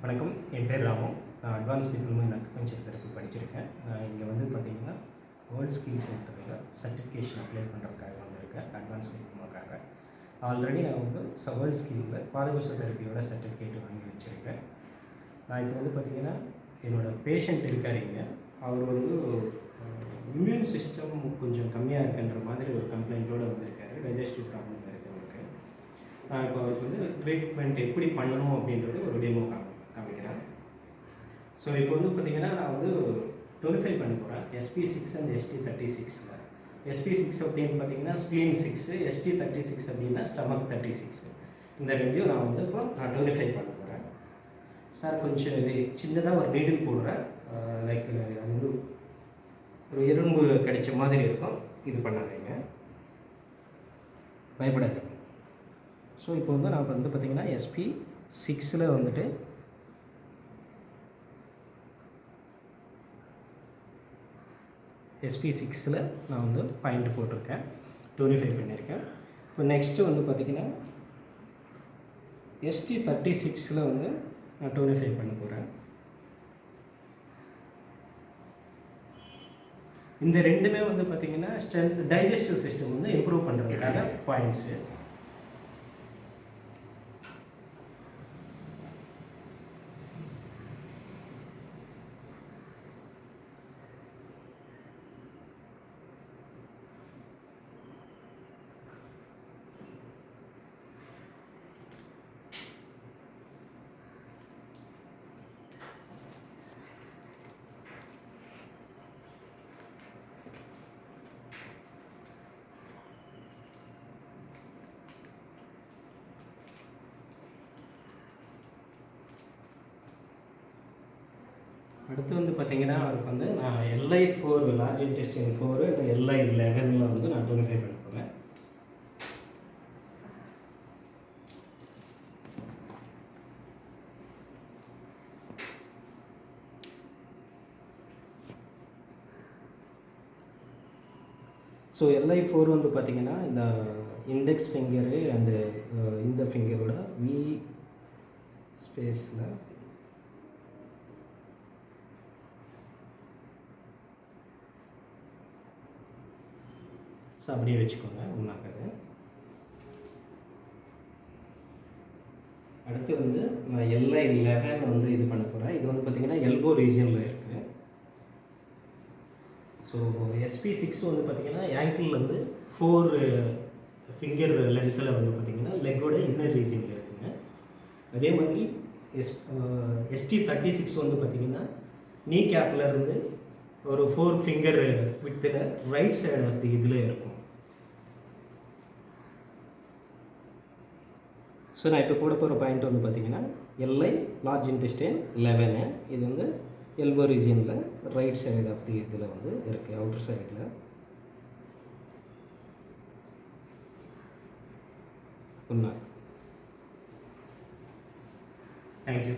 வணக்கம். என் பேர் ராமு. நான் advance diploma in agriculture therapy படிச்சிருக்கேன். நான் இங்கே வந்து பார்த்தீங்கன்னா வேர்ல்ட் ஸ்கில் சென்டரில் சர்டிஃபிகேஷன் அப்ளை பண்ணுறதுக்காக வந்திருக்கேன், அட்வான்ஸ் டிப்ளமோக்காக. ஆல்ரெடி நான் வந்து வேர்ல்ட் ஸ்கில்லில் பாதகோச தெரப்பியோட சர்டிஃபிகேட் வாங்கி வச்சுருக்கேன். நான் இப்போ வந்து பார்த்தீங்கன்னா என்னோடய பேஷண்ட் இருக்காருங்க, அவர் வந்து இம்யூன் சிஸ்டம் கொஞ்சம் கம்மியாக இருக்குன்ற மாதிரி ஒரு கம்ப்ளைண்ட்டோடு வந்திருக்காரு. டைஜஸ்டிவ் ப்ராப்ளம் இருக்குது அவருக்கு. நான் இப்போ அவருக்கு வந்து ட்ரீட்மெண்ட் எப்படி பண்ணணும் அப்படின்றது ஒரு டெமோ காமிக்கிறேன். ஸோ இப்போ வந்து பார்த்திங்கன்னா நான் வந்து டோனிஃபை பண்ண போகிறேன் SP6 அண்ட் ST36. SP6 அப்படின்னு பார்த்தீங்கன்னா ஸ்ப்ளீன் 6, ST36 அப்படின்னா ஸ்டமக் 36. இந்த ரெண்டையும் நான் வந்து இப்போ நான் டோனிஃபை பண்ண போகிறேன். சார் கொஞ்சம் இது சின்னதாக ஒரு நீடில் போடுறேன், லைக் அது வந்து ஒரு எறும்பு கிடைச்ச மாதிரி இருக்கும். இது பண்ணாதீங்க, பயப்படாதீங்க. ஸோ இப்போ வந்து நான் வந்து பார்த்திங்கன்னா SP6 வந்துட்டு SP6 நான் வந்து பாயிண்ட் போட்டிருக்கேன், டோனிஃபை பண்ணியிருக்கேன். இப்போ நெக்ஸ்ட்டு வந்து பார்த்திங்கன்னா ST36 வந்து நான் டோனிஃபை பண்ண போகிறேன். இந்த ரெண்டுமே வந்து பார்த்திங்கன்னா ஸ்ட்ரென்த் டைஜஸ்டிவ் சிஸ்டம் வந்து இம்ப்ரூவ் பண்ணுறதுக்காக பாயிண்ட்ஸு. அடுத்து வந்து பார்த்திங்கன்னா அவருக்கு வந்து நான் LI4 லார்ஜ் இன்டெஸ்டைன் 4 இந்த LI11 வந்து நான் டோனிஃபை பண்ண போகிறேன். ஸோ LI4 வந்து பார்த்திங்கன்னா இந்த இண்டெக்ஸ் ஃபிங்கரு அண்டு இந்த ஃபிங்கரோட V ஸ்பேஸில் ஸோ அப்படியே வச்சுக்கோங்க, ஒன்றாகாது. அடுத்து வந்து நான் LI11 வந்து இது பண்ண போகிறேன். இது வந்து பார்த்திங்கன்னா எல்போ ரீஜனில் இருக்குது. ஸோ SP6 வந்து பார்த்திங்கன்னா ஆங்கிள்லேருந்து 4 ஃபிங்கர் லென்த்தில் வந்து பார்த்திங்கன்னா லெக்கோட இன்னர் ரீஜனில் இருக்குங்க. அதே மாதிரி ST36 வந்து பார்த்திங்கன்னா நீ கேப்லேருந்து ஒரு 4 ஃபிங்கர் வித்தில் ரைட் சைடு ஆஃப் தி இதில் இருக்கும். ஸோ நான் இப்போ போட போகிற பாயிண்ட் வந்து பார்த்திங்கன்னா LI லார்ஜ் இன்டெஸ்டைன் 11. இது வந்து எல்போ ரீஜியனில் ரைட் சைடு ஆஃப் தி இதில் வந்து இருக்குது, அவுட்டர் சைடில். ஒன்றா. தேங்க்யூ.